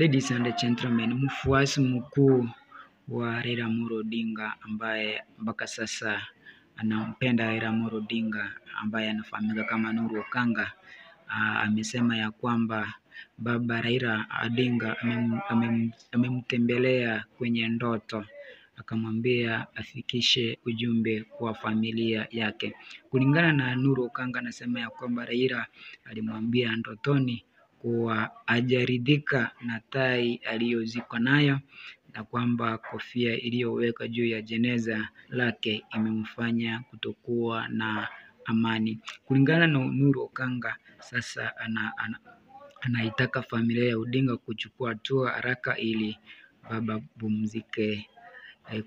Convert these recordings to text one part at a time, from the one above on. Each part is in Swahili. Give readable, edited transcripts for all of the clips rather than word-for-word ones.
Ladies and gentlemen, mfuasi mkuu wa Raila Amolo Odinga ambaye mpaka sasa anampenda Raila Amolo Odinga ambaye anafahamika kama Nuru Okanga amesema ya kwamba baba Raila Odinga amemtembelea kwenye ndoto, akamwambia afikishe ujumbe kwa familia yake. Kulingana na Nuru Okanga, anasema ya kwamba Raila alimwambia ndotoni kuwa hajaridhika na tai aliyozikwa nayo na kwamba kofia iliyoweka juu ya jeneza lake imemfanya kutokuwa na amani. Kulingana na Nuru Okanga, sasa anaitaka familia ya Odinga kuchukua hatua haraka ili baba pumzike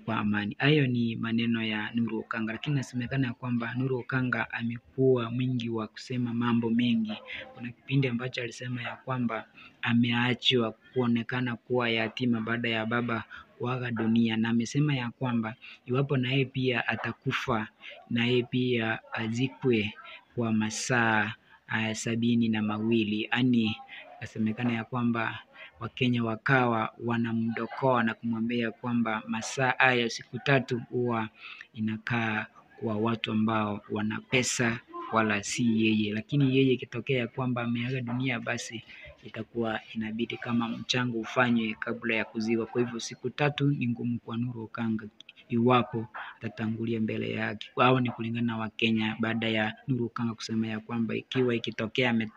kwa amani. Hayo ni maneno ya Nuru Okanga, lakini inasemekana ya kwamba Nuru Okanga amekuwa mwingi wa kusema mambo mengi. Kuna kipindi ambacho alisema ya kwamba ameachwa kuonekana kuwa yatima baada ya baba kuaga dunia, na amesema ya kwamba iwapo na yeye pia atakufa, na yeye pia azikwe kwa masaa 72. Yaani inasemekana ya kwamba Wakenya wakawa wanamdokoa na kumwambia kwamba masaa haya siku 3 huwa inakaa kwa watu ambao wana pesa wala si yeye. Lakini yeye ikitokea kwamba ameaga dunia, basi itakuwa inabidi kama mchango ufanywe kabla ya kuzikwa. Kwa hivyo siku 3 ni ngumu kwa Nuru Okanga iwapo atatangulia mbele yake. Hao ni kulingana na Wakenya baada ya Nuru Okanga kusema ya kwamba ikiwa ikitokea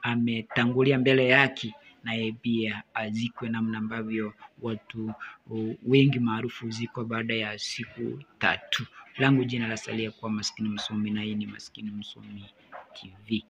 ametangulia mbele yake, na yeye pia azikwe namna ambavyo watu wengi maarufu ziko baada ya siku 3. Langu jina la salia kwa Maskini Msomi, na hii ni Maskini Msomi TV.